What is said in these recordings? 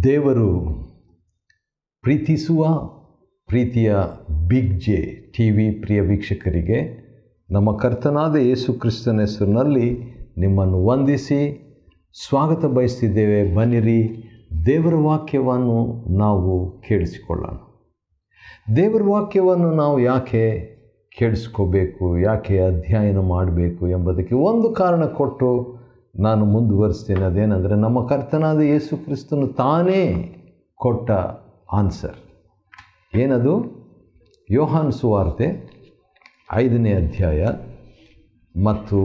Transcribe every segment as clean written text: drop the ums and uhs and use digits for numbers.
ದೇವರು ಪ್ರೀತಿಸುವ ಪ್ರೀತಿಯ ಬಿಗ್ ಜೆ ಟಿ ವಿ ಪ್ರಿಯ ವೀಕ್ಷಕರಿಗೆ ನಮ್ಮ ಕರ್ತನಾದ ಯೇಸು ಕ್ರಿಸ್ತನ ಹೆಸರಿನಲ್ಲಿ ನಿಮ್ಮನ್ನು ವಂದಿಸಿ ಸ್ವಾಗತ ಬಯಸ್ತಿದ್ದೇವೆ. ಬನ್ನಿರಿ, ದೇವರ ವಾಕ್ಯವನ್ನು ನಾವು ಕೇಳಿಸಿಕೊಳ್ಳೋಣ. ದೇವರ ವಾಕ್ಯವನ್ನು ನಾವು ಯಾಕೆ ಕೇಳಿಸ್ಕೋಬೇಕು, ಯಾಕೆ ಅಧ್ಯಯನ ಮಾಡಬೇಕು ಎಂಬುದಕ್ಕೆ ಒಂದು ಕಾರಣ ಕೊಟ್ಟು ನಾನು ಮುಂದುವರಿಸ್ತೇನೆ. ಅದೇನೆಂದರೆ, ನಮ್ಮ ಕರ್ತನಾದ ಯೇಸು ಕ್ರಿಸ್ತನು ತಾನೇ ಕೊಟ್ಟ ಆನ್ಸರ್. ಏನದು? ಯೋಹಾನ ಸುವಾರ್ತೆ 5ನೇ ಅಧ್ಯಾಯ ಮತ್ತು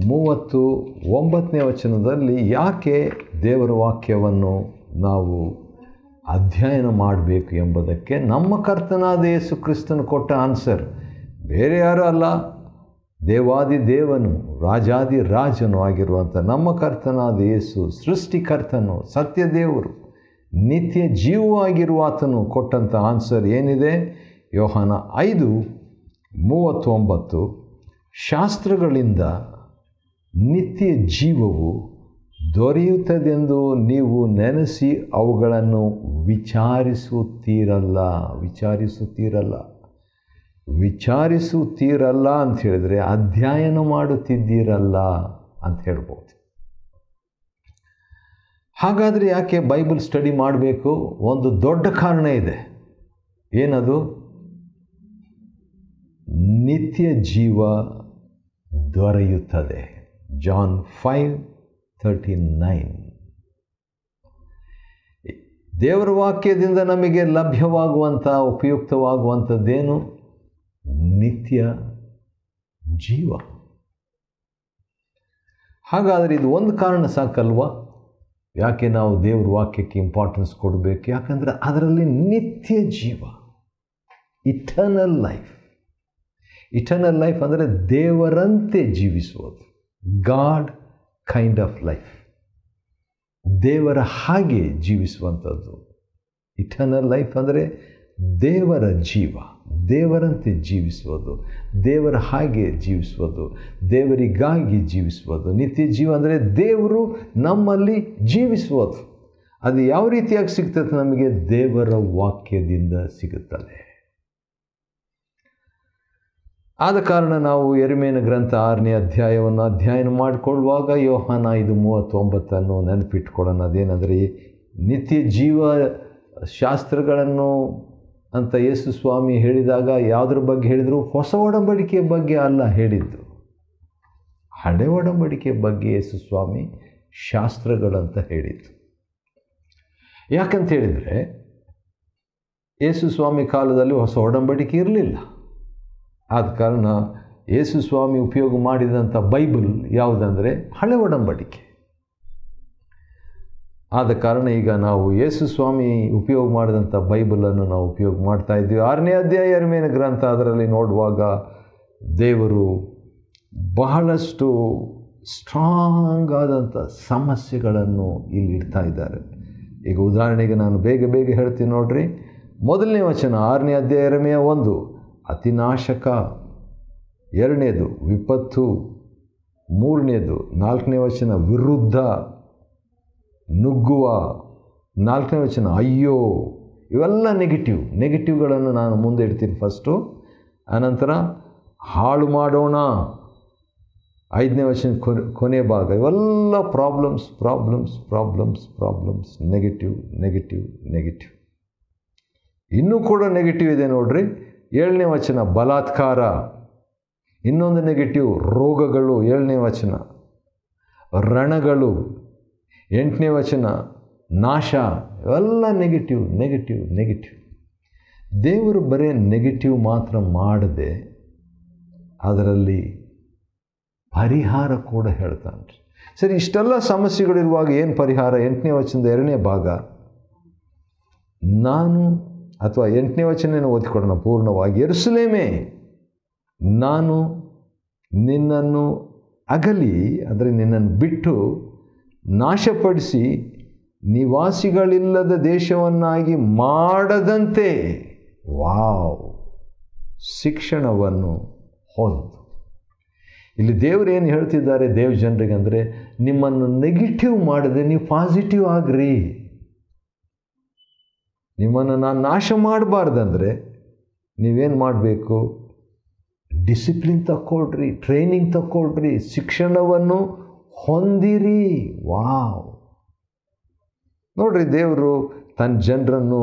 39ನೇ ವಚನದಲ್ಲಿ ಯಾಕೆ ದೇವರ ವಾಕ್ಯವನ್ನು ನಾವು ಅಧ್ಯಯನ ಮಾಡಬೇಕು ಎಂಬುದಕ್ಕೆ ನಮ್ಮ ಕರ್ತನಾದ ಯೇಸು ಕ್ರಿಸ್ತನು ಕೊಟ್ಟ ಆನ್ಸರ್ ಬೇರೆ ಯಾರೂ ಅಲ್ಲ, ದೇವಾದಿ ದೇವನು ರಾಜಾದಿ ರಾಜನು ಆಗಿರುವಂಥ ನಮ್ಮ ಕರ್ತನಾದ ಯೇಸು, ಸೃಷ್ಟಿಕರ್ತನು, ಸತ್ಯದೇವರು, ನಿತ್ಯ ಜೀವವಾಗಿರುವ ಆತನು ಕೊಟ್ಟಂಥ ಆನ್ಸರ್ ಏನಿದೆ? ಯೋಹಾನ 5:39, ಶಾಸ್ತ್ರಗಳಿಂದ ನಿತ್ಯ ಜೀವವು ದೊರೆಯುತ್ತದೆಂದು ನೀವು ನೆನೆಸಿ ಅವುಗಳನ್ನು ವಿಚಾರಿಸುತ್ತೀರಲ್ಲ ಅಂತ ಹೇಳಿದರೆ ಅಧ್ಯಯನ ಮಾಡುತ್ತಿದ್ದೀರಲ್ಲ ಅಂತ ಹೇಳ್ಬೋದು. ಹಾಗಾದರೆ ಯಾಕೆ ಬೈಬಲ್ ಸ್ಟಡಿ ಮಾಡಬೇಕು? ಒಂದು ದೊಡ್ಡ ಕಾರಣ ಇದೆ. ಏನದು? ನಿತ್ಯ ಜೀವ ದೊರೆಯುತ್ತದೆ. ಜಾನ್ 5:39. ದೇವರ ವಾಕ್ಯದಿಂದ ನಮಗೆ ಲಭ್ಯವಾಗುವಂಥ ಉಪಯುಕ್ತವಾಗುವಂಥದ್ದೇನು? ನಿತ್ಯ ಜೀವ. ಹಾಗಾದರೆ ಇದು ಒಂದು ಕಾರಣ ಸಾಕಲ್ವಾ ಯಾಕೆ ನಾವು ದೇವ್ರ ವಾಕ್ಯಕ್ಕೆ ಇಂಪಾರ್ಟೆನ್ಸ್ ಕೊಡಬೇಕು? ಯಾಕಂದರೆ ಅದರಲ್ಲಿ ನಿತ್ಯ ಜೀವ, ಇಟರ್ನಲ್ ಲೈಫ್ ಅಂದರೆ ದೇವರಂತೆ ಜೀವಿಸುವುದು, ಗಾಡ್ ಕೈಂಡ್ ಆಫ್ ಲೈಫ್, ದೇವರ ಹಾಗೆ ಜೀವಿಸುವಂಥದ್ದು. ಇಟರ್ನಲ್ ಲೈಫ್ ಅಂದರೆ ದೇವರ ಜೀವ, ದೇವರಂತೆ ಜೀವಿಸುವುದು, ದೇವರ ಹಾಗೆ ಜೀವಿಸುವುದು, ದೇವರಿಗಾಗಿ ಜೀವಿಸುವುದು. ನಿತ್ಯ ಜೀವ ಅಂದರೆ ದೇವರು ನಮ್ಮಲ್ಲಿ ಜೀವಿಸುವುದು. ಅದು ಯಾವ ರೀತಿಯಾಗಿ ಸಿಗ್ತದೆ? ನಮಗೆ ದೇವರ ವಾಕ್ಯದಿಂದ ಸಿಗುತ್ತದೆ. ಆದ ಕಾರಣ ನಾವು ಯೆರೆಮೀಯನ ಗ್ರಂಥ 6ನೇ ಅಧ್ಯಾಯವನ್ನು ಅಧ್ಯಯನ ಮಾಡಿಕೊಳ್ಳುವಾಗ ಯೋಹಾನ 5:39 ನೆನಪಿಟ್ಕೊಳ್ಳೋಣ. ಅದೇನೆಂದರೆ, ನಿತ್ಯ ಜೀವ ಶಾಸ್ತ್ರಗಳನ್ನು ಅಂತ ಯೇಸು ಸ್ವಾಮಿ ಹೇಳಿದಾಗ ಯಾವುದ್ರ ಬಗ್ಗೆ ಹೇಳಿದರು? ಹೊಸ ಒಡಂಬಡಿಕೆಯ ಬಗ್ಗೆ ಅಲ್ಲ ಹೇಳಿದ್ದು, ಹಳೆ ಒಡಂಬಡಿಕೆಯ ಬಗ್ಗೆ ಯೇಸು ಸ್ವಾಮಿ ಶಾಸ್ತ್ರಗಳಂತ ಹೇಳಿದ್ದು. ಯಾಕಂತ ಹೇಳಿದರೆ, ಯೇಸು ಸ್ವಾಮಿ ಕಾಲದಲ್ಲಿ ಹೊಸ ಒಡಂಬಡಿಕೆ ಇರಲಿಲ್ಲ. ಆದ ಕಾರಣ ಯೇಸು ಸ್ವಾಮಿ ಉಪಯೋಗ ಮಾಡಿದಂಥ ಬೈಬಲ್ ಯಾವುದಂದರೆ ಹಳೆ ಒಡಂಬಡಿಕೆ. ಆದ ಕಾರಣ ಈಗ ನಾವು ಯೇಸು ಸ್ವಾಮಿ ಉಪಯೋಗ ಮಾಡಿದಂಥ ಬೈಬಲನ್ನು ನಾವು ಉಪಯೋಗ ಮಾಡ್ತಾ ಇದ್ದೀವಿ. 6ನೇ ಅಧ್ಯಾಯ ಯೆರೆಮೀಯನ ಗ್ರಂಥ, ಅದರಲ್ಲಿ ನೋಡುವಾಗ ದೇವರು ಬಹಳಷ್ಟು ಸ್ಟ್ರಾಂಗ್ ಆದಂಥ ಸಮಸ್ಯೆಗಳನ್ನು ಇಲ್ಲಿ ಇಡ್ತಾ ಇದ್ದಾರೆ. ಈಗ ಉದಾಹರಣೆಗೆ ನಾನು ಬೇಗ ಹೇಳ್ತೀನಿ ನೋಡ್ರಿ. 1ನೇ ವಚನ 6ನೇ ಅಧ್ಯಾಯ ಯೆರೆಮೀಯ 1, ಅತಿನಾಶಕ. 2ನೇದು ವಿಪತ್ತು. 3ನೇದು 4ನೇ ವಚನ ವಿರುದ್ಧ, ನುಗ್ಗುವ. 4ನೇ ವಚನ ಅಯ್ಯೋ. ಇವೆಲ್ಲ ನೆಗೆಟಿವ್ಗಳನ್ನು ನಾನು ಮುಂದೆ ಇಡ್ತೀನಿ ಫಸ್ಟು. ಆನಂತರ ಹಾಳು ಮಾಡೋಣ, 5ನೇ ವಚನ ಕೊನೆ ಭಾಗ. ಇವೆಲ್ಲ ಪ್ರಾಬ್ಲಮ್ಸ್, ನೆಗೆಟಿವ್. ಇನ್ನೂ ಕೂಡ ನೆಗೆಟಿವ್ ಇದೆ ನೋಡ್ರಿ. 7ನೇ ವಚನ ಬಲಾತ್ಕಾರ. ಇನ್ನೊಂದು ನೆಗೆಟಿವ್ ರೋಗಗಳು, 7ನೇ ವಚನ ರಣಗಳು. 8ನೇ ವಚನ ನಾಶ. ಇವೆಲ್ಲ ನೆಗೆಟಿವ್. ದೇವರು ಬರೀ ನೆಗೆಟಿವ್ ಮಾತ್ರ ಮಾಡದೆ ಅದರಲ್ಲಿ ಪರಿಹಾರ ಕೂಡ ಹೇಳ್ತಾನೆ. ಸರಿ, ಇಷ್ಟೆಲ್ಲ ಸಮಸ್ಯೆಗಳಿರುವಾಗ ಏನು ಪರಿಹಾರ? 8ನೇ ವಚನದ 2ನೇ ಭಾಗ. ಅಥವಾ 8ನೇ ವಚನ ಓದಿಕೊಡೋಣ ಪೂರ್ಣವಾಗಿ. ಯೆರೂಸಲೇಮೇ, ನಾನು ನಿನ್ನನ್ನು ಅಗಲಿ, ಅಂದರೆ ನಿನ್ನನ್ನು ಬಿಟ್ಟು ನಾಶಪಡಿಸಿ ನಿವಾಸಿಗಳಿಲ್ಲದ ದೇಶವನ್ನಾಗಿ ಮಾಡದಂತೆ ಶಿಕ್ಷಣವನ್ನು ಹೊಂದು. ಇಲ್ಲಿ ದೇವರು ಏನು ಹೇಳ್ತಿದ್ದಾರೆ ದೇವ ಜನರಿಗೆ ಅಂದರೆ, ನಿಮ್ಮನ್ನು ನೆಗೆಟಿವ್ ಮಾಡದೆ ನೀವು ಪಾಸಿಟಿವ್ ಆಗ್ರಿ. ನಿಮ್ಮನ್ನು ನಾನು ನಾಶ ಮಾಡಬಾರ್ದಂದರೆ ನೀವೇನು ಮಾಡಬೇಕು? ಡಿಸಿಪ್ಲಿನ್ ತಗೊಳ್ರಿ, ಟ್ರೈನಿಂಗ್ ತಗೊಳ್ರಿ, ಶಿಕ್ಷಣವನ್ನು ಹೊಂದಿರಿ. ವಾವ್! ನೋಡ್ರಿ, ದೇವರು ತನ್ನ ಜನರನ್ನು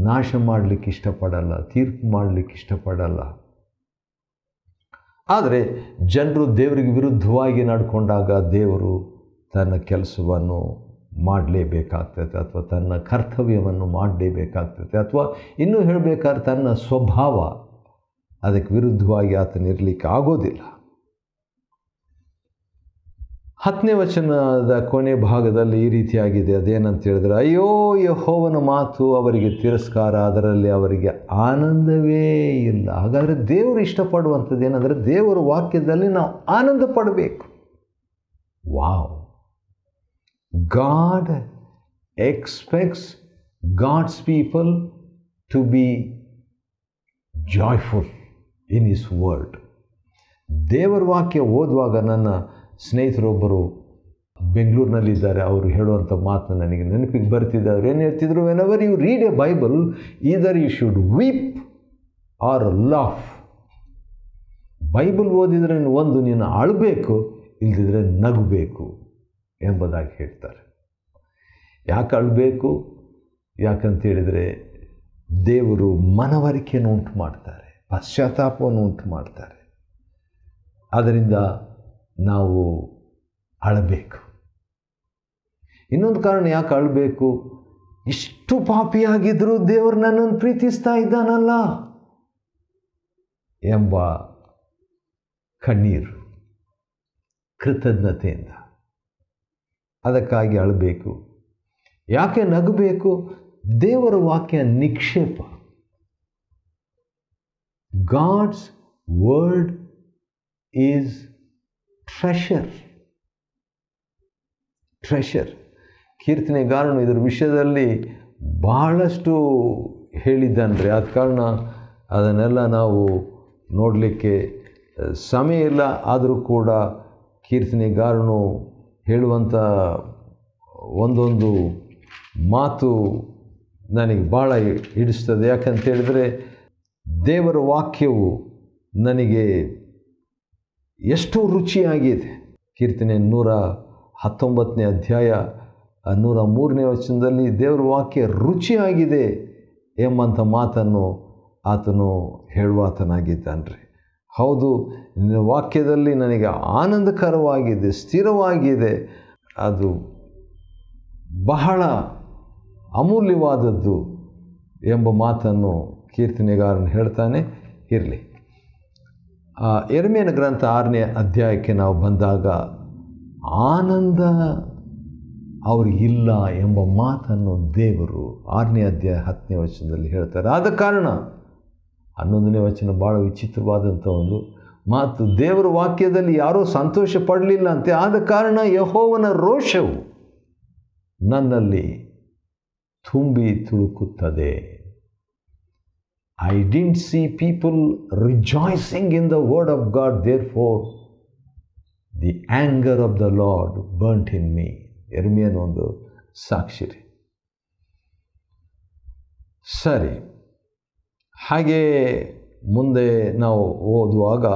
ನಾಶ ಮಾಡಲಿಕ್ಕೆ ಇಷ್ಟಪಡಲ್ಲ, ತೀರ್ಪು ಮಾಡಲಿಕ್ಕೆ ಇಷ್ಟಪಡಲ್ಲ. ಆದರೆ ಜನರು ದೇವರಿಗೆ ವಿರುದ್ಧವಾಗಿ ನಡ್ಕೊಂಡಾಗ ದೇವರು ತನ್ನ ಕೆಲಸವನ್ನು ಮಾಡಲೇಬೇಕಾಗ್ತದೆ, ಅಥವಾ ತನ್ನ ಕರ್ತವ್ಯವನ್ನು ಮಾಡಲೇಬೇಕಾಗ್ತದೆ, ಅಥವಾ ಇನ್ನೂ ಹೇಳಬೇಕಾದ್ರೆ ತನ್ನ ಸ್ವಭಾವ ಅದಕ್ಕೆ ವಿರುದ್ಧವಾಗಿ ಆತನಿರಲಿಕ್ಕೆ ಆಗೋದಿಲ್ಲ. 10ನೇ ವಚನದ ಕೊನೆ ಭಾಗದಲ್ಲಿ ಈ ರೀತಿಯಾಗಿದೆ. ಅದೇನಂತ ಹೇಳಿದ್ರೆ, ಅಯ್ಯೋ, ಯೆಹೋವನ ಮಾತು ಅವರಿಗೆ ತಿರಸ್ಕಾರ, ಅದರಲ್ಲಿ ಅವರಿಗೆ ಆನಂದವೇ ಇಲ್ಲ. ಹಾಗಾದರೆ ದೇವರು ಇಷ್ಟಪಡುವಂಥದ್ದು ಏನಂದರೆ, ದೇವರ ವಾಕ್ಯದಲ್ಲಿ ನಾವು ಆನಂದ ಪಡಬೇಕು. Wow! God expects God's people to be joyful in His word. ದೇವರ ವಾಕ್ಯ ಓದುವಾಗ ನನ್ನ ಸ್ನೇಹಿತರೊಬ್ಬರು ಬೆಂಗಳೂರಿನಲ್ಲಿದ್ದಾರೆ. ಅವರು ಹೇಳುವಂಥ ಮಾತು ನನಗೆ ನೆನಪಿಗೆ ಬರ್ತಿದ್ದೆ. ಅವ್ರು ಏನು ಹೇಳ್ತಿದ್ರು, whenever you read a Bible, either you should weep or laugh. Bible ಓದಿದರೆ ಒಂದು ನೀನು ಅಳಬೇಕು, ಇಲ್ಲದಿದ್ದರೆ ನಗಬೇಕು ಎಂಬುದಾಗಿ ಹೇಳ್ತಾರೆ. ಯಾಕೆ ಅಳಬೇಕು? ಯಾಕಂತೇಳಿದರೆ ದೇವರು ಮನವರಿಕೆಯನ್ನು ಉಂಟು ಮಾಡ್ತಾರೆ, ಪಶ್ಚಾತ್ತಾಪವನ್ನು ಉಂಟು ಮಾಡ್ತಾರೆ. ಆದ್ದರಿಂದ ನಾವು ಅಳಬೇಕು. ಇನ್ನೊಂದು ಕಾರಣ ಯಾಕೆ ಅಳಬೇಕು? ಇಷ್ಟು ಪಾಪಿಯಾಗಿದ್ದರೂ ದೇವರು ನನ್ನನ್ನು ಪ್ರೀತಿಸ್ತಾ ಇದ್ದಾನಲ್ಲ ಎಂಬ ಕಣ್ಣೀರು, ಕೃತಜ್ಞತೆಯಿಂದ. ಅದಕ್ಕಾಗಿ ಅಳಬೇಕು. ಯಾಕೆ ನಗಬೇಕು? ದೇವರ ವಾಕ್ಯ ನಿಕ್ಷೇಪ. God's word is treasure. ಕೀರ್ತನೆಗಾರನು ಇದರ ವಿಷಯದಲ್ಲಿ ಬಹಳಷ್ಟು ಹೇಳಿದ್ದಾನ್ರಿ. ಆದ ಕಾರಣ ಅದನ್ನೆಲ್ಲ ನಾವು ನೋಡಲಿಕ್ಕೆ ಸಮಯ ಇಲ್ಲ. ಆದರೂ ಕೂಡ ಕೀರ್ತನೆಗಾರನು ಹೇಳುವಂಥ ಒಂದೊಂದು ಮಾತು ನನಗೆ ಭಾಳ ಹಿಡಿಸ್ತದೆ. ಯಾಕಂತೇಳಿದರೆ ದೇವರ ವಾಕ್ಯವು ನನಗೆ ಎಷ್ಟು ರುಚಿಯಾಗಿದೆ. ಕೀರ್ತನೆ 119ನೇ ಅಧ್ಯಾಯ 103ನೇ ವಚನದಲ್ಲಿ ದೇವರ ವಾಕ್ಯ ರುಚಿಯಾಗಿದೆ ಎಂಬಂಥ ಮಾತನ್ನು ಆತನು ಹೇಳುವಾತನಾಗಿದ್ದಾನ್ರಿ. ಹೌದು, ನಿನ್ನ ವಾಕ್ಯದಲ್ಲಿ ನನಗೆ ಆನಂದಕರವಾಗಿದೆ, ಸ್ಥಿರವಾಗಿದೆ, ಅದು ಬಹಳ ಅಮೂಲ್ಯವಾದದ್ದು ಎಂಬ ಮಾತನ್ನು ಕೀರ್ತನೆಗಾರನು ಹೇಳ್ತಾನೆ. ಇರಲಿ, ಯೆರೆಮೀಯನ ಗ್ರಂಥ 6ನೇ ಅಧ್ಯಾಯಕ್ಕೆ ನಾವು ಬಂದಾಗ ಆನಂದ ಅವ್ರಿಗಿಲ್ಲ ಎಂಬ ಮಾತನ್ನು ದೇವರು 6ನೇ ಅಧ್ಯಾಯ 10ನೇ ವಚನದಲ್ಲಿ ಹೇಳ್ತಾರೆ. ಆದ ಕಾರಣ 11ನೇ ವಚನ ಭಾಳ ವಿಚಿತ್ರವಾದಂಥ ಒಂದು ಮಾತು. ದೇವರ ವಾಕ್ಯದಲ್ಲಿ ಯಾರೂ ಸಂತೋಷ ಪಡಲಿಲ್ಲ ಅಂತೆ. ಆದ ಕಾರಣ ಯೆಹೋವನ ರೋಷವು ನನ್ನಲ್ಲಿ ತುಂಬಿ ತುಳುಕುತ್ತದೆ. I didn't see people rejoicing in the word of God, therefore the anger of the Lord burnt in me. ಯೆರೆಮೀಯನ ಒಂದು ಸಾಕ್ಷಿ. ಸರಿ, ಹಾಗೆ ಮುಂದೆ ನಾವು ಓದುವಾಗ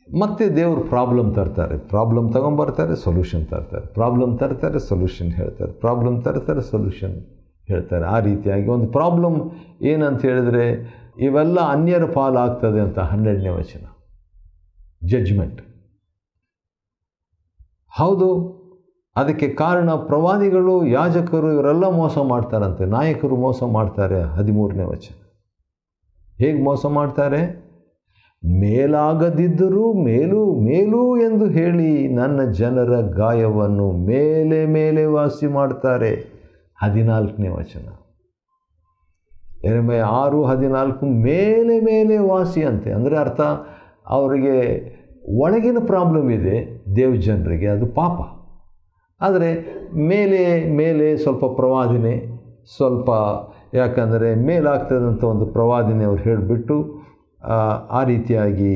ಮತ್ತೆ ದೇವರು ಪ್ರಾಬ್ಲಮ್ ತರ್ತಾರೆ. ಪ್ರಾಬ್ಲಮ್ ತಗೊಂಬರ್ತಾರೆ, ಸೊಲ್ಯೂಷನ್ ತರ್ತಾರೆ, ಪ್ರಾಬ್ಲಮ್ ತರ್ತಾರೆ, ಸೊಲ್ಯೂಷನ್ ಹೇಳ್ತಾರೆ, ಪ್ರಾಬ್ಲಮ್ ತರ್ತಾರೆ, ಸೊಲ್ಯೂಷನ್ ಹೇಳ್ತಾರೆ. ಆ ರೀತಿಯಾಗಿ ಒಂದು ಪ್ರಾಬ್ಲಮ್ ಏನಂತ ಹೇಳಿದರೆ, ಇವೆಲ್ಲ ಅನ್ಯರ ಪಾಲಾಗ್ತದೆ ಅಂತ 12ನೇ ವಚನ, ಜಡ್ಜ್ಮೆಂಟ್. ಹೌದು, ಅದಕ್ಕೆ ಕಾರಣ ಪ್ರವಾದಿಗಳು, ಯಾಜಕರು, ಇವರೆಲ್ಲ ಮೋಸ ಮಾಡ್ತಾರಂತೆ. ನಾಯಕರು ಮೋಸ ಮಾಡ್ತಾರೆ. 13ನೇ ವಚನ ಹೇಗೆ ಮೋಸ ಮಾಡ್ತಾರೆ? ಮೇಲಾಗದಿದ್ದರೂ ಮೇಲು ಮೇಲು ಎಂದು ಹೇಳಿ ನನ್ನ ಜನರ ಗಾಯವನ್ನು ಮೇಲೆ ಮೇಲೆ ವಾಸಿ ಮಾಡ್ತಾರೆ. 14ನೇ ವಚನ, ಯೆರೆಮೀಯ 6:14, ಮೇಲೆ ಮೇಲೆ ವಾಸಿ ಅಂತೆ. ಅಂದರೆ ಅರ್ಥ, ಅವರಿಗೆ ಒಳಗಿನ ಪ್ರಾಬ್ಲಮ್ ಇದೆ, ದೇವ ಜನರಿಗೆ ಅದು ಪಾಪ. ಆದರೆ ಮೇಲೆ ಮೇಲೆ ಸ್ವಲ್ಪ ಪ್ರವಾದನೆ, ಸ್ವಲ್ಪ ಯಾಕಂದರೆ ಮೇಲಾಗ್ತದಂಥ ಒಂದು ಪ್ರವಾದನೆ ಅವ್ರು ಹೇಳಿಬಿಟ್ಟು ಆ ರೀತಿಯಾಗಿ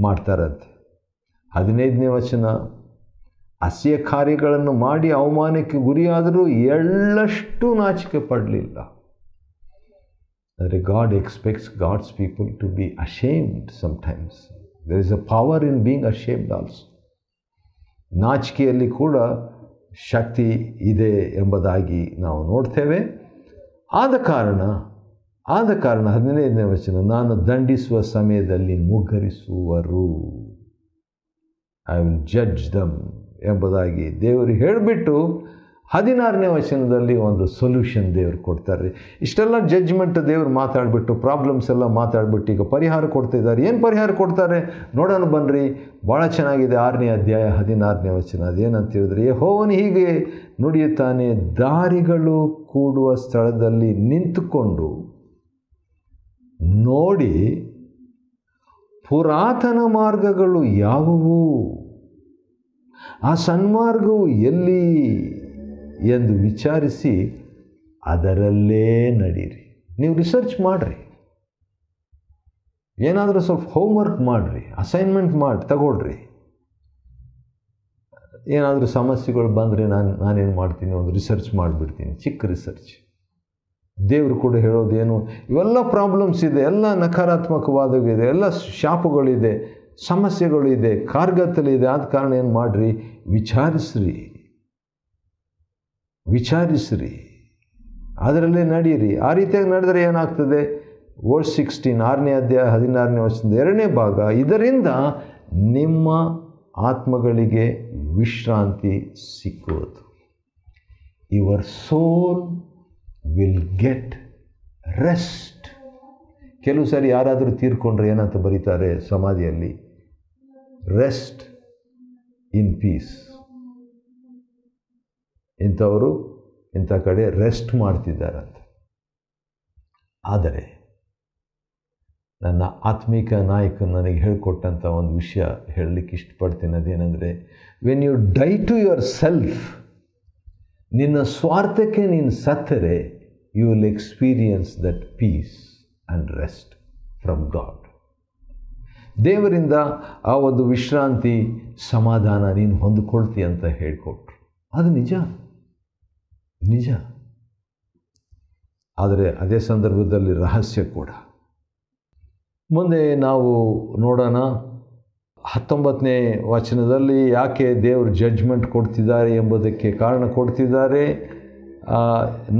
ಮಾಡ್ತಾರಂತೆ. 15ನೇ ವಚನ, ಅಸಹ್ಯ ಕಾರ್ಯಗಳನ್ನು ಮಾಡಿ ಅವಮಾನಕ್ಕೆ ಗುರಿಯಾದರೂ ಎಳ್ಳಷ್ಟು ನಾಚಿಕೆ ಪಡಲಿಲ್ಲ. ಅಂದರೆ God expects God's people to be ashamed sometimes. There is a power in being ashamed also. ನಾಚಿಕೆಯಲ್ಲಿ ಕೂಡ ಶಕ್ತಿ ಇದೆ ಎಂಬುದಾಗಿ ನಾವು ನೋಡ್ತೇವೆ. ಆದ ಕಾರಣ 15ನೇ ವಚನ, ನಾನು ದಂಡಿಸುವ ಸಮಯದಲ್ಲಿ ಮುಗ್ಗರಿಸುವರು, ಐ ವಿಲ್ ಜಡ್ಜ್ ದಮ್ ಎಂಬುದಾಗಿ ದೇವರು ಹೇಳಿಬಿಟ್ಟು 16ನೇ ವಚನದಲ್ಲಿ ಒಂದು ಸೊಲ್ಯೂಷನ್ ದೇವರು ಕೊಡ್ತಾರೆ. ಇಷ್ಟೆಲ್ಲ ಜಡ್ಜ್ಮೆಂಟ್ ದೇವರು ಮಾತಾಡಿಬಿಟ್ಟು, ಪ್ರಾಬ್ಲಮ್ಸ್ ಎಲ್ಲ ಮಾತಾಡಿಬಿಟ್ಟು ಈಗ ಪರಿಹಾರ ಕೊಡ್ತಿದ್ದಾರೆ. ಏನು ಪರಿಹಾರ ಕೊಡ್ತಾರೆ ನೋಡೋಣ ಬನ್ನಿರಿ. ಭಾಳ ಚೆನ್ನಾಗಿದೆ 6ನೇ ಅಧ್ಯಾಯ 16ನೇ ವಚನ. ಅದೇನಂತ ಹೇಳಿದ್ರೆ, ಯೆಹೋವನು ಹೀಗೆ ನುಡಿಯುತ್ತಾನೆ, ದಾರಿಗಳು ಕೂಡುವ ಸ್ಥಳದಲ್ಲಿ ನಿಂತುಕೊಂಡು ನೋಡಿ ಪುರಾತನ ಮಾರ್ಗಗಳು ಯಾವುವು, ಆ ಸನ್ಮಾರ್ಗವು ಎಲ್ಲಿ ಎಂದು ವಿಚಾರಿಸಿ ಅದರಲ್ಲೇ ನಡೀರಿ. ನೀವು ರಿಸರ್ಚ್ ಮಾಡಿರಿ, ಏನಾದರೂ ಸ್ವಲ್ಪ ಹೋಮ್ವರ್ಕ್ ಮಾಡಿರಿ, ಅಸೈನ್ಮೆಂಟ್ ತಗೊಳ್ರಿ. ಏನಾದರೂ ಸಮಸ್ಯೆಗಳು ಬಂದರೆ ನಾನೇನು ಮಾಡ್ತೀನಿ, ಒಂದು ರಿಸರ್ಚ್ ಮಾಡಿಬಿಡ್ತೀನಿ, ಚಿಕ್ಕ ರಿಸರ್ಚ್. ದೇವರು ಕೂಡ ಹೇಳೋದೇನು, ಇವೆಲ್ಲ ಪ್ರಾಬ್ಲಮ್ಸ್ ಇದೆ, ಎಲ್ಲ ನಕಾರಾತ್ಮಕವಾದವಿದೆ, ಎಲ್ಲ ಶಾಪಗಳಿದೆ, ಸಮಸ್ಯೆಗಳಿದೆ, ಕಾರ್ಗತ್ತಲಿದೆ. ಆದ ಕಾರಣ ಏನು ಮಾಡಿರಿ, ವಿಚಾರಿಸ್ರಿ, ಅದರಲ್ಲೇ ನಡೀರಿ. ಆ ರೀತಿಯಾಗಿ ನಡೆದರೆ ಏನಾಗ್ತದೆ, ವರ್ಸ್ 16 6ನೇ ಅಧ್ಯಾಯ 16ನೇ ವಚನದ 2ನೇ ಭಾಗ, ಇದರಿಂದ ನಿಮ್ಮ ಆತ್ಮಗಳಿಗೆ ವಿಶ್ರಾಂತಿ ಸಿಕ್ಕುವುದು. Your soul will get rest. ಕೆಲವು ಸಾರಿ ಯಾರಾದರೂ ತೀರ್ಕೊಂಡ್ರೆ ಏನಂತ ಬರೀತಾರೆ ಸಮಾಧಿಯಲ್ಲಿ, ರೆಸ್ಟ್ ಇನ್ ಪೀಸ್. ಇಂಥವರು ಇಂಥ ಕಡೆ ರೆಸ್ಟ್ ಮಾಡ್ತಿದ್ದಾರಂತೆ. ಆದರೆ ನನ್ನ ಆತ್ಮಿಕ ನಾಯಕನು ನನಗೆ ಹೇಳಿಕೊಟ್ಟಂಥ ಒಂದು ವಿಷಯ ಹೇಳಲಿಕ್ಕೆ ಇಷ್ಟಪಡ್ತೀನಿ. ಅದೇನೆಂದರೆ, when you die to yourself, ನಿನ್ನ ಸ್ವಾರ್ಥಕ್ಕೆ ನೀನು ಸತ್ತರೆ, you will experience that peace and rest from God. ದೇವರಿಂದ ಆ ಒಂದು ವಿಶ್ರಾಂತಿ, ಸಮಾಧಾನ ನೀನು ಹೊಂದಿಕೊಳ್ತಿ ಅಂತ ಹೇಳಿಕೊಟ್ರು. ಅದು ನಿಜ. ಆದರೆ ಅದೇ ಸಂದರ್ಭದಲ್ಲಿ ರಹಸ್ಯ ಕೂಡ. ಮುಂದೆ ನಾವು ನೋಡೋಣ 19ನೇ ವಚನದಲ್ಲಿ ಯಾಕೆ ದೇವರು ಜಡ್ಜ್ಮೆಂಟ್ ಕೊಡ್ತಿದ್ದಾರೆ ಎಂಬುದಕ್ಕೆ ಕಾರಣ ಕೊಡ್ತಿದ್ದಾರೆ.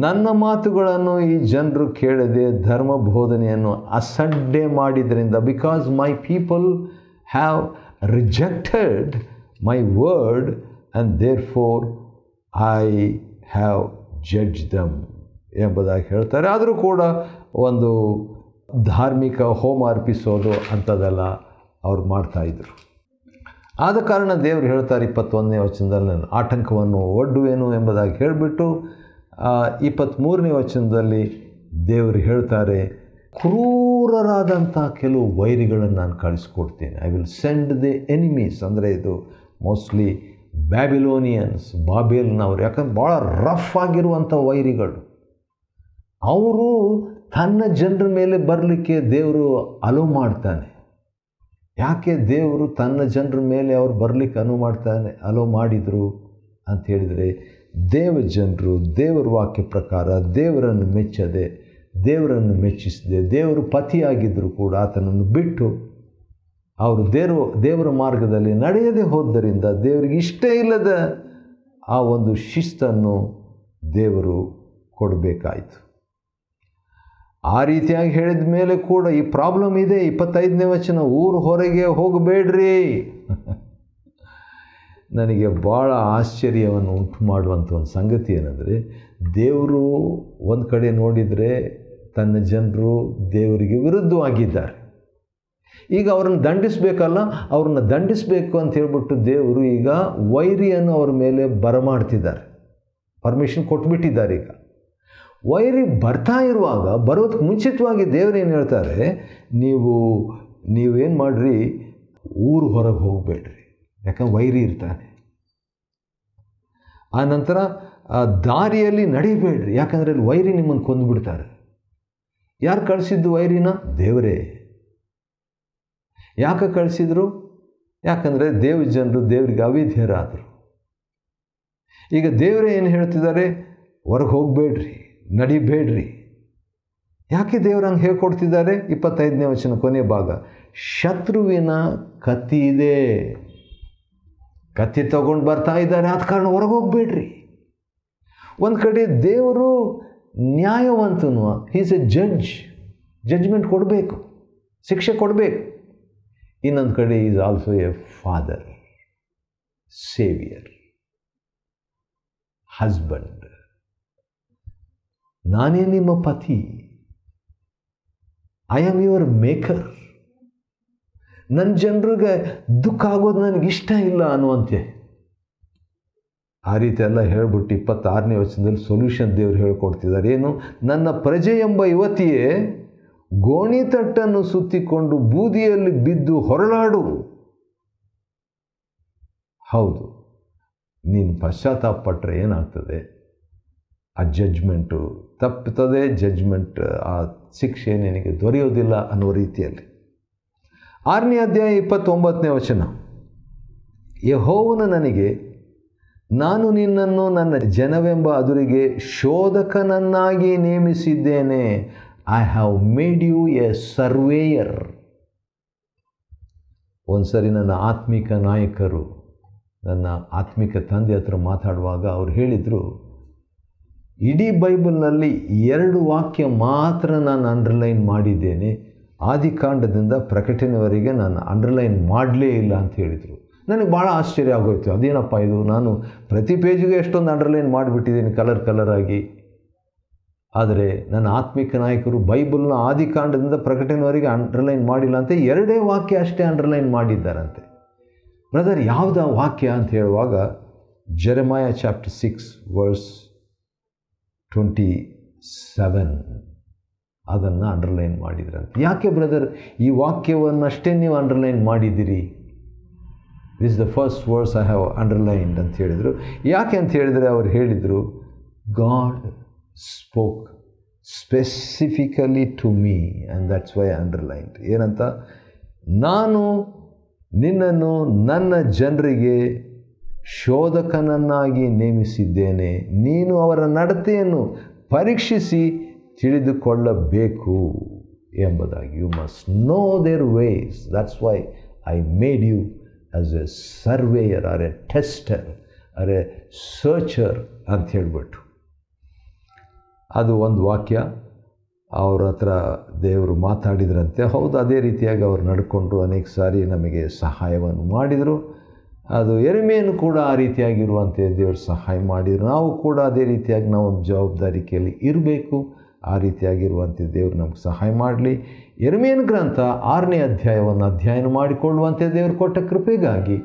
ನನ್ನ ಮಾತುಗಳನ್ನು ಈ ಜನರು ಕೇಳದೆ ಧರ್ಮ ಬೋಧನೆಯನ್ನು ಅಸಡ್ಡೆ ಮಾಡಿದ್ರಿಂದ, because my people have rejected my word and therefore I have judge them ಎಂಬುದಾಗಿ ಹೇಳ್ತಾರೆ. ಆದರೂ ಕೂಡ ಒಂದು ಧಾರ್ಮಿಕ ಹೋಮ ಅರ್ಪಿಸೋದು ಅಂಥದ್ದೆಲ್ಲ ಅವ್ರು ಮಾಡ್ತಾಯಿದ್ರು. ಆದ ಕಾರಣ ದೇವರು ಹೇಳ್ತಾರೆ 21ನೇ ವಚನದಲ್ಲಿ, ನಾನು ಆತಂಕವನ್ನು ಒಡ್ಡುವೆನು ಎಂಬುದಾಗಿ ಹೇಳಿಬಿಟ್ಟು 23ನೇ ವಚನದಲ್ಲಿ ದೇವರು ಹೇಳ್ತಾರೆ, ಕ್ರೂರರಾದಂಥ ಕೆಲವು ವೈರಿಗಳನ್ನು ನಾನು ಕಳಿಸ್ಕೊಡ್ತೇನೆ. I will send the enemies. ಅಂದರೆ ಇದು ಮೋಸ್ಟ್ಲಿ ಬ್ಯಾಬಿಲೋನಿಯನ್ಸ್, ಬಾಬೇಲ್ನವರು. ಯಾಕಂದ್ರೆ ಭಾಳ ರಫ್ ಆಗಿರುವಂಥ ವೈರಿಗಳು. ಅವರು ತನ್ನ ಜನರ ಮೇಲೆ ಬರಲಿಕ್ಕೆ ದೇವರು ಅಲೋ ಮಾಡ್ತಾನೆ. ಯಾಕೆ ದೇವರು ತನ್ನ ಜನರ ಮೇಲೆ ಅವ್ರು ಬರಲಿಕ್ಕೆ ಅಲೋ ಮಾಡಿದರು ಅಂತ ಹೇಳಿದರೆ, ಜನರು ದೇವರ ವಾಕ್ಯ ಪ್ರಕಾರ ದೇವರನ್ನು ಮೆಚ್ಚದೆ, ದೇವರನ್ನು ಮೆಚ್ಚಿಸದೆ, ದೇವರು ಪತಿಯಾಗಿದ್ದರೂ ಕೂಡ ಆತನನ್ನು ಬಿಟ್ಟು ಅವರು ದೇವರ ಮಾರ್ಗದಲ್ಲಿ ನಡೆಯದೆ ಹೋದ್ದರಿಂದ ದೇವರಿಗೆ ಇಷ್ಟ ಇಲ್ಲದ ಆ ಒಂದು ಶಿಸ್ತನ್ನು ದೇವರು ಕೊಡಬೇಕಾಯಿತು. ಆ ರೀತಿಯಾಗಿ ಹೇಳಿದ ಮೇಲೆ ಕೂಡ ಈ ಪ್ರಾಬ್ಲಮ್ ಇದೆ. 25ನೇ ವಚನ, ಊರು ಹೊರಗೆ ಹೋಗಬೇಡ್ರಿ. ನನಗೆ ಭಾಳ ಆಶ್ಚರ್ಯವನ್ನು ಉಂಟು ಮಾಡುವಂಥ ಒಂದು ಸಂಗತಿ ಏನಂದರೆ, ದೇವರು ಒಂದು ಕಡೆ ನೋಡಿದರೆ ತನ್ನ ಜನರು ದೇವರಿಗೆ ವಿರುದ್ಧವಾಗಿದ್ದಾರೆ. ಈಗ ಅವ್ರನ್ನ ದಂಡಿಸಬೇಕಲ್ಲ, ಅವ್ರನ್ನ ದಂಡಿಸಬೇಕು ಅಂತ ಹೇಳ್ಬಿಟ್ಟು ದೇವರು ಈಗ ವೈರಿಯನ್ನು ಅವ್ರ ಮೇಲೆ ಬರಮಾಡ್ತಿದ್ದಾರೆ. ಪರ್ಮಿಷನ್ ಕೊಟ್ಬಿಟ್ಟಿದ್ದಾರೆ. ಈಗ ವೈರಿ ಬರ್ತಾ ಇರುವಾಗ, ಬರೋದಕ್ಕೆ ಮುಂಚಿತವಾಗಿ ದೇವರೇನು ಹೇಳ್ತಾರೆ, ನೀವೇನು ಮಾಡಿರಿ, ಊರು ಹೊರಗೆ ಹೋಗಬೇಡ್ರಿ, ಯಾಕಂದ್ರೆ ವೈರಿ ಇರ್ತಾನೆ. ಆ ನಂತರ ದಾರಿಯಲ್ಲಿ ನಡಿಬೇಡ್ರಿ, ಯಾಕಂದರೆ ಅಲ್ಲಿ ವೈರಿ ನಿಮ್ಮನ್ನು ಕೊಂದುಬಿಡ್ತಾರೆ. ಯಾರು ಕಳಿಸಿದ್ದು ವೈರಿನ? ದೇವರೇ. ಯಾಕೆ ಕಳಿಸಿದ್ರು? ಯಾಕಂದರೆ ಜನರು ದೇವರಿಗೆ ಅವಿಧೇಯರಾದರು. ಈಗ ದೇವರೇ ಏನು ಹೇಳ್ತಿದ್ದಾರೆ, ಹೊರಗೆ ಹೋಗಬೇಡ್ರಿ, ನಡಿಬೇಡ್ರಿ. ಯಾಕೆ ದೇವರು ಹಂಗೆ ಹೇಳ್ಕೊಡ್ತಿದ್ದಾರೆ? 25ನೇ ವಚನ ಕೊನೆ ಭಾಗ, ಶತ್ರುವಿನ ಕತ್ತಿ ಇದೆ, ಕತ್ತಿ ತಗೊಂಡು ಬರ್ತಾ ಇದ್ದಾರೆ, ಆದ ಕಾರಣ ಹೊರಗೆ ಹೋಗ್ಬೇಡ್ರಿ. ಒಂದು ಕಡೆ ದೇವರು ನ್ಯಾಯವಂತನು, ಈಸ್ ಎ ಜಡ್ಜ್ಮೆಂಟ್ ಕೊಡಬೇಕು, ಶಿಕ್ಷೆ ಕೊಡಬೇಕು. ಇನ್ನೊಂದು ಕಡೆ is also A father, saviour, husband. ನಾನೇ ನಿಮ್ಮ ಪತಿ, ಐ ಆಮ್ ಯುವರ್ ಮೇಕರ್. ನನ್ನ ಜನರಿಗೆ ದುಃಖ ಆಗೋದು ನನಗಿಷ್ಟ ಇಲ್ಲ ಅನ್ನುವಂತೆ. ಆ ರೀತಿ ಎಲ್ಲ ಹೇಳ್ಬಿಟ್ಟು 26ನೇ ವಚನದಲ್ಲಿ ಸೊಲ್ಯೂಷನ್ ದೇವರು ಹೇಳ್ಕೊಡ್ತಿದ್ದಾರೆ. ಏನು? ನನ್ನ ಪ್ರಜೆ ಎಂಬ ಯುವತಿಯೇ, ಗೋಣಿತಟ್ಟನ್ನು ಸುತ್ತಿಕೊಂಡು ಬೂದಿಯಲ್ಲಿ ಬಿದ್ದು ಹೊರಳಾಡು. ಹೌದು, ನೀನು ಪಶ್ಚಾತ್ತಾಪ ಪಟ್ಟರೆ ಏನಾಗ್ತದೆ? ಆ ಜಡ್ಜ್ಮೆಂಟು ತಪ್ಪುತ್ತದೆ, ಜಡ್ಜ್ಮೆಂಟ್, ಆ ಶಿಕ್ಷೆ ನಿನಗೆ ದೊರೆಯೋದಿಲ್ಲ ಅನ್ನೋ ರೀತಿಯಲ್ಲಿ. 6ನೇ ಅಧ್ಯಾಯ 29ನೇ ವಚನ, ಯೆಹೋವನು ನನಗೆ, ನಾನು ನಿನ್ನನ್ನು ನನ್ನ ಜನವೆಂಬ ಅದುರಿಗೆ ಶೋಧಕನನ್ನಾಗಿ ನೇಮಿಸಿದ್ದೇನೆ. I have made you a surveyor. ಒಂದು ಸರಿ ನನ್ನ ಆತ್ಮಿಕ ನಾಯಕರು, ನನ್ನ ಆತ್ಮಿಕ ತಂದೆ ಹತ್ರ ಮಾತಾಡುವಾಗ ಅವ್ರು ಹೇಳಿದರು, ಇಡೀ ಬೈಬಲ್ನಲ್ಲಿ 2 ವಾಕ್ಯ ಮಾತ್ರ ನಾನು ಅಂಡರ್ಲೈನ್ ಮಾಡಿದ್ದೇನೆ, ಆದಿಕಾಂಡದಿಂದ ಪ್ರಕಟಣೆವರೆಗೆ ನಾನು ಅಂಡರ್ಲೈನ್ ಮಾಡಲೇ ಇಲ್ಲ ಅಂತ ಹೇಳಿದರು. ನನಗೆ ಭಾಳ ಆಶ್ಚರ್ಯ ಆಗೋಯ್ತು. ಅದೇನಪ್ಪ ಇದು, ನಾನು ಪ್ರತಿ ಪೇಜಿಗೆ ಎಷ್ಟೊಂದು ಅಂಡರ್ಲೈನ್ ಮಾಡಿಬಿಟ್ಟಿದ್ದೀನಿ ಕಲರ್ ಆಗಿ. ಆದರೆ ನನ್ನ ಆತ್ಮಿಕ ನಾಯಕರು ಬೈಬಲ್ನ ಆದಿಕಾಂಡದಿಂದ ಪ್ರಕಟಣೆವರೆಗೆ ಅಂಡರ್ಲೈನ್ ಮಾಡಿಲ್ಲ ಅಂತ 2 ವಾಕ್ಯ ಅಷ್ಟೇ ಅಂಡರ್ಲೈನ್ ಮಾಡಿದ್ದಾರಂತೆ. ಬ್ರದರ್, ಯಾವುದ ವಾಕ್ಯ ಅಂತ ಹೇಳುವಾಗ ಜೆರೆಮಾಯ ಚಾಪ್ಟರ್ 6 ವರ್ಸ್ 27 ಅದನ್ನು ಅಂಡರ್ಲೈನ್ ಮಾಡಿದ್ರಂತೆ. ಯಾಕೆ ಬ್ರದರ್ ಈ ವಾಕ್ಯವನ್ನಷ್ಟೇ ನೀವು ಅಂಡರ್ಲೈನ್ ಮಾಡಿದ್ದೀರಿ? This is the first verse I have underlined ಅಂತ ಹೇಳಿದರು. ಯಾಕೆ ಅಂತ ಹೇಳಿದರೆ ಅವರು ಹೇಳಿದರು, God spoke specifically to me and that's why underlined. ಏನಂತ? ನಾನು ನಿನ್ನನ್ನು ನನ್ನ ಜನರಿಗೆ ಶೋಧಕನನ್ನಾಗಿ ನೇಮಿಸಿದ್ದೇನೆ, ನೀನು ಅವರ ನಡತೆಯನ್ನು ಪರೀಕ್ಷಿಸಿ ತಿಳಿದುಕೊಳ್ಳಬೇಕು ಎಂಬುದಾಗಿ. You must know their ways, that's why I made you as a surveyor or a tester or a searcher ಅಂತ ಹೇಳಿಬಿಟ್ಟು. ಅದು ಒಂದು ವಾಕ್ಯ. ಅವ್ರ ಹತ್ರ ದೇವರು ಮಾತಾಡಿದ್ರಂತೆ. ಹೌದು, ಅದೇ ರೀತಿಯಾಗಿ ಅವ್ರು ನಡ್ಕೊಂಡು ಅನೇಕ ಸಾರಿ ನಮಗೆ ಸಹಾಯವನ್ನು ಮಾಡಿದರು. ಅದು ಯೆರೆಮೀಯನು ಕೂಡ ಆ ರೀತಿಯಾಗಿರುವಂತೆ ದೇವರು ಸಹಾಯ ಮಾಡಿದರು. ನಾವು ಕೂಡ ಅದೇ ರೀತಿಯಾಗಿ ನಾವು ಜವಾಬ್ದಾರಿಕೆಯಲ್ಲಿ ಇರಬೇಕು. ಆ ರೀತಿಯಾಗಿರುವಂತೆ ದೇವರು ನಮ್ಗೆ ಸಹಾಯ ಮಾಡಲಿ. ಯೆರೆಮೀಯನ ಗ್ರಂಥ 6ನೇ ಅಧ್ಯಾಯವನ್ನು ಅಧ್ಯಯನ ಮಾಡಿಕೊಳ್ಳುವಂತೆ ದೇವರು ಕೊಟ್ಟ ಕೃಪೆಗಾಗಿ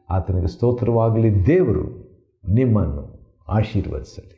ಆತನಿಗೆ ಸ್ತೋತ್ರವಾಗಲಿ. ದೇವರು ನಿಮ್ಮನ್ನು ಆಶೀರ್ವದಿಸಲಿ.